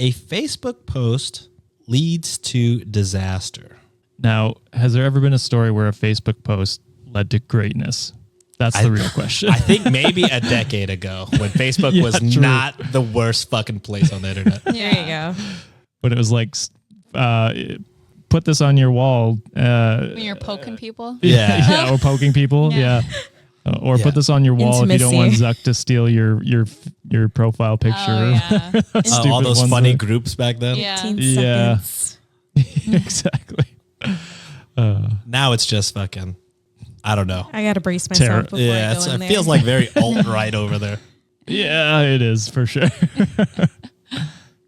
A Facebook post leads to disaster. Now, has there ever been a story where a Facebook post led to greatness? That's the real question. I think maybe a decade ago when Facebook was true. not the worst fucking place on the internet. There you go. But it was like, put this on your wall. When you're poking people. Yeah. Or poking people. Yeah. Or put this on your wall if you don't want Zuck to steal your profile picture. Oh, yeah. All those funny groups back then. Yeah. 15 seconds. Exactly. Now it's just fucking, I don't know. I got to brace myself before I go in it there. feels like very alt-right over there. Yeah, it is for sure.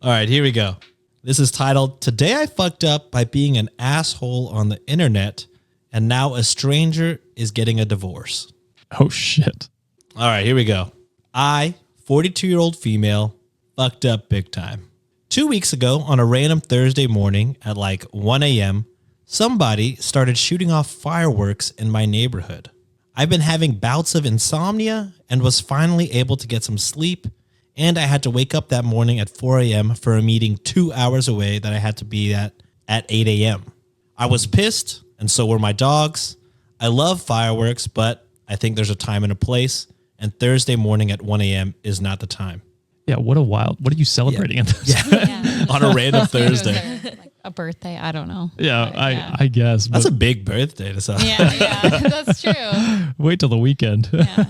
All right, here we go. This is titled, Today I Fucked Up by Being an Asshole on the Internet, and Now a Stranger is Getting a Divorce. Oh, shit. All right, here we go. I, 42-year-old female, fucked up big time. 2 weeks ago, on a random Thursday morning at like 1 a.m., somebody started shooting off fireworks in my neighborhood. I've been having bouts of insomnia and was finally able to get some sleep, and I had to wake up that morning at 4 a.m. for a meeting 2 hours away that I had to be at 8 a.m. I was pissed, and so were my dogs. I love fireworks, but I think there's a time and a place, and Thursday morning at 1 a.m. is not the time. Yeah, what are you celebrating on this? Yeah. On a random Thursday. Like a birthday. I don't know. Yeah, I guess. That's a big birthday to celebrate. Yeah, that's true. Wait till the weekend. Yeah.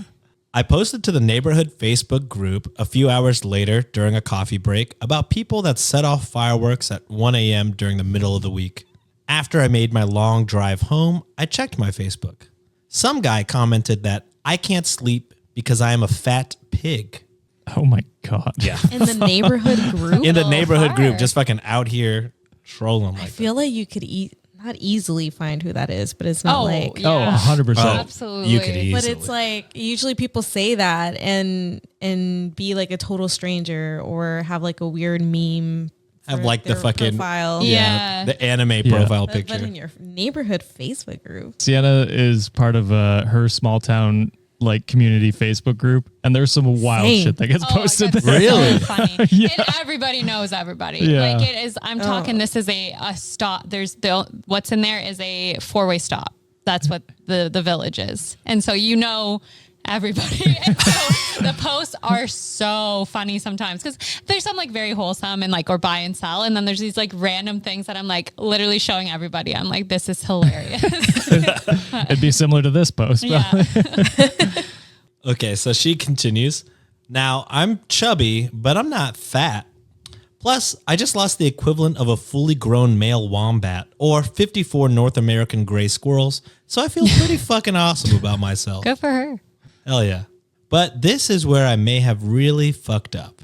I posted to the neighborhood Facebook group a few hours later during a coffee break about people that set off fireworks at 1 a.m. during the middle of the week. After I made my long drive home, I checked my Facebook. Some guy commented that I can't sleep because I am a fat pig. Oh my God. Yeah. In the neighborhood group? In the neighborhood group, just fucking out here trolling like I feel like you could not easily find who that is, but it's not like... yeah. 100%. Absolutely. You could easily. But it's like, usually people say that and be like a total stranger or have like a weird meme. Have for like the their fucking profile. Yeah. the anime profile picture. But in your neighborhood Facebook group. Sienna is part of her small town like community Facebook group, and there's some wild shit that gets posted that's there. Really? So funny. Yeah. And everybody knows everybody. Yeah. Like it is. I'm talking. This is a stop. There's what's in there is a 4-way stop. That's what the village is, and so you know everybody. And so the posts are so funny sometimes because there's some like very wholesome and like or buy and sell, and then there's these like random things that I'm like literally showing everybody. I'm like, this is hilarious. It'd be similar to this post. Yeah. Okay, so she continues. Now, I'm chubby, but I'm not fat. Plus, I just lost the equivalent of a fully grown male wombat or 54 North American gray squirrels, so I feel pretty fucking awesome about myself. Good for her. Hell yeah. But this is where I may have really fucked up.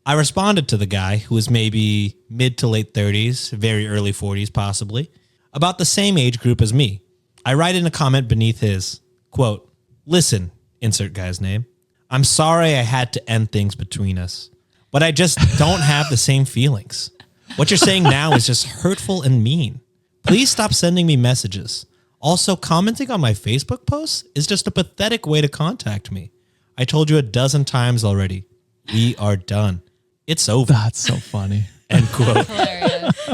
I responded to the guy, who was maybe mid to late 30s, very early 40s possibly, about the same age group as me. I write in a comment beneath his, quote, "Listen," insert guy's name, "I'm sorry I had to end things between us, but I just don't have the same feelings. What you're saying now is just hurtful and mean. Please stop sending me messages. Also, commenting on my Facebook posts is just a pathetic way to contact me. I told you a dozen times already. We are done. It's over." That's so funny. End quote. Hilarious.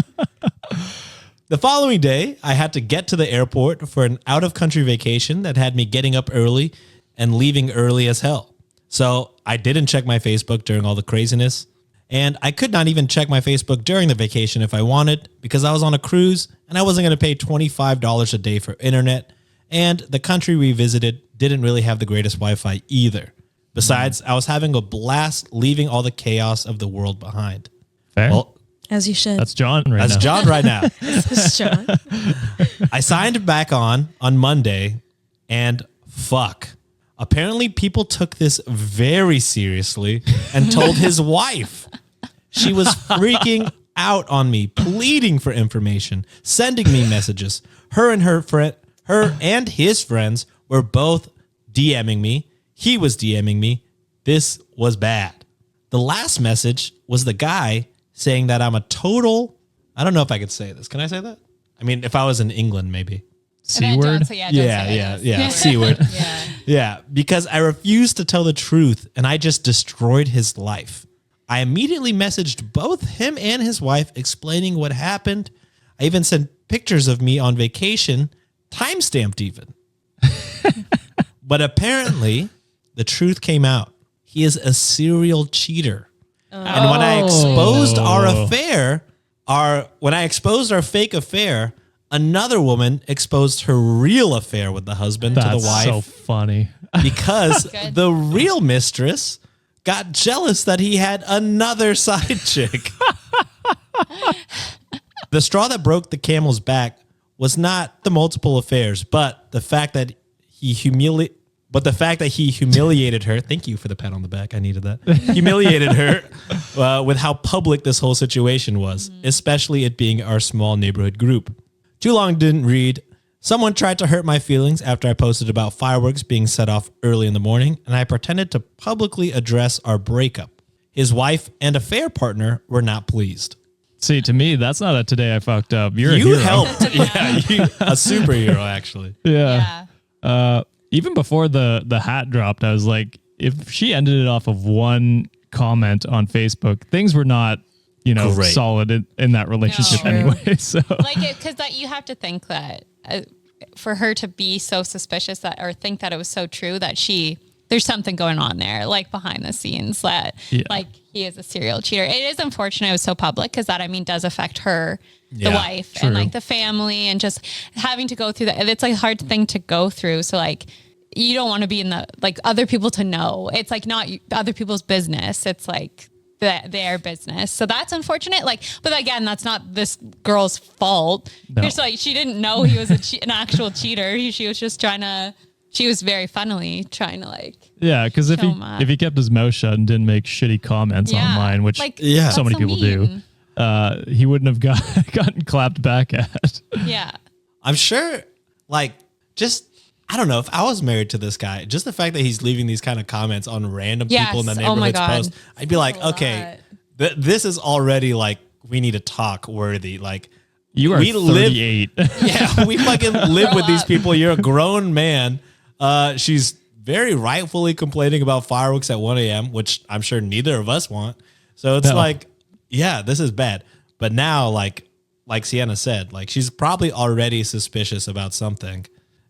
The following day, I had to get to the airport for an out-of-country vacation that had me getting up early and leaving early as hell. So I didn't check my Facebook during all the craziness, and I could not even check my Facebook during the vacation if I wanted because I was on a cruise and I wasn't going to pay $25 a day for internet, and the country we visited didn't really have the greatest Wi-Fi either. Besides, I was having a blast leaving all the chaos of the world behind. Fair. Well, As you should. That's John right that's now. John right now. That's John. I signed back on Monday, and fuck. Apparently, people took this very seriously and told his wife. She was freaking out on me, pleading for information, sending me messages. Her and his friends were both DMing me. He was DMing me. This was bad. The last message was the guy saying that I'm a total... I don't know if I could say this. Can I say that? I mean, if I was in England, maybe. C word? Yeah. C word. Yeah. Yeah, because I refused to tell the truth and I just destroyed his life. I immediately messaged both him and his wife explaining what happened. I even sent pictures of me on vacation, timestamped even. But apparently, the truth came out. He is a serial cheater. And when I exposed our affair, when I exposed our fake affair, another woman exposed her real affair with the husband to the wife. That's so funny. Because the real mistress got jealous that he had another side chick. The straw that broke the camel's back was not the multiple affairs, but the fact that he humiliated her. Thank you for the pat on the back. I needed that. Humiliated her with how public this whole situation was, especially it being our small neighborhood group. Too long didn't read. Someone tried to hurt my feelings after I posted about fireworks being set off early in the morning, and I pretended to publicly address our breakup. His wife and affair partner were not pleased. See, to me, that's not a today I fucked up. You're a You hero. helped. A superhero, actually. Yeah. Even before the hat dropped, I was like, if she ended it off of one comment on Facebook, things were not, Great. solid in that relationship No. anyway. So Like because that you have to think that for her to be so suspicious that or think that it was so true that there's something going on there, like behind the scenes that like he is a serial cheater. It is unfortunate it was so public because that does affect her, the wife true. and like the family and just having to go through that. It's like a hard thing to go through. So like you don't want to be in the like other people to know. It's like not other people's business. It's like their business. So that's unfortunate. Like, but again, that's not this girl's fault. No. It's like she didn't know he was an actual cheater. She was just she was very funnily trying to like. yeah, because if Show 'em up. he kept his mouth shut and didn't make shitty comments online, which like, Yeah. that's so many people mean. do, he wouldn't have gotten clapped back at. Yeah. I'm sure, I don't know, if I was married to this guy, just the fact that he's leaving these kind of comments on random people in the Yes. Oh my neighborhood's God. post, I'd be like, a okay, this is already like, we need to talk worthy. Like, You are we 38. yeah, we fucking live Grow with these up. people. You're a grown man. She's very rightfully complaining about fireworks at 1 a.m., which I'm sure neither of us want. So it's No. like, yeah, this is bad. But now, like Sienna said, like she's probably already suspicious about something.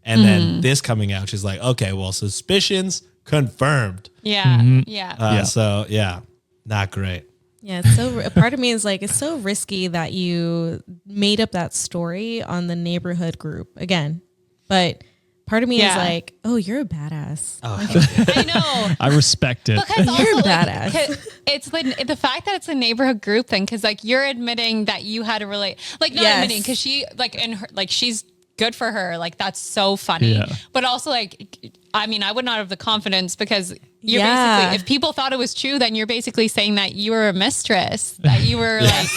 And then this coming out, she's like, okay, well, suspicions confirmed. Yeah. Yeah. So, yeah, not great. Yeah, it's so part of me is like it's so risky that you made up that story on the neighborhood group again. But part of me is Yeah. like, oh, you're a badass. I know. I respect it. Because also, You're like, badass. 'cause it's the fact that it's a neighborhood group thing. Because like you're admitting that you had to relate, like not Yes. admitting because she like in her like she's good for her. Like that's so funny. Yeah. But also like, I mean, I would not have the confidence because you're Yeah. basically if people thought it was true, then you're basically saying that you were a mistress, that you were like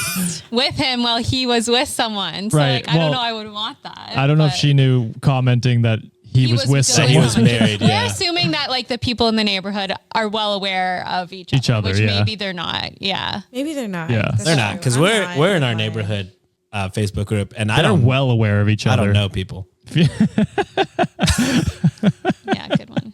with him while he was with someone. So Right. like, I don't Well, know. I would want that. I don't know if but- she knew commenting that he was with good someone. He was married, We're yeah. assuming that like the people in the neighborhood are well aware of each other, which yeah. maybe they're not. Yeah. Maybe they're not. Yeah. That's They're true. not, because I'm we're not. in our I'm neighborhood Facebook group, and I They're don't well aware of each I other. don't know people. Yeah. Good one.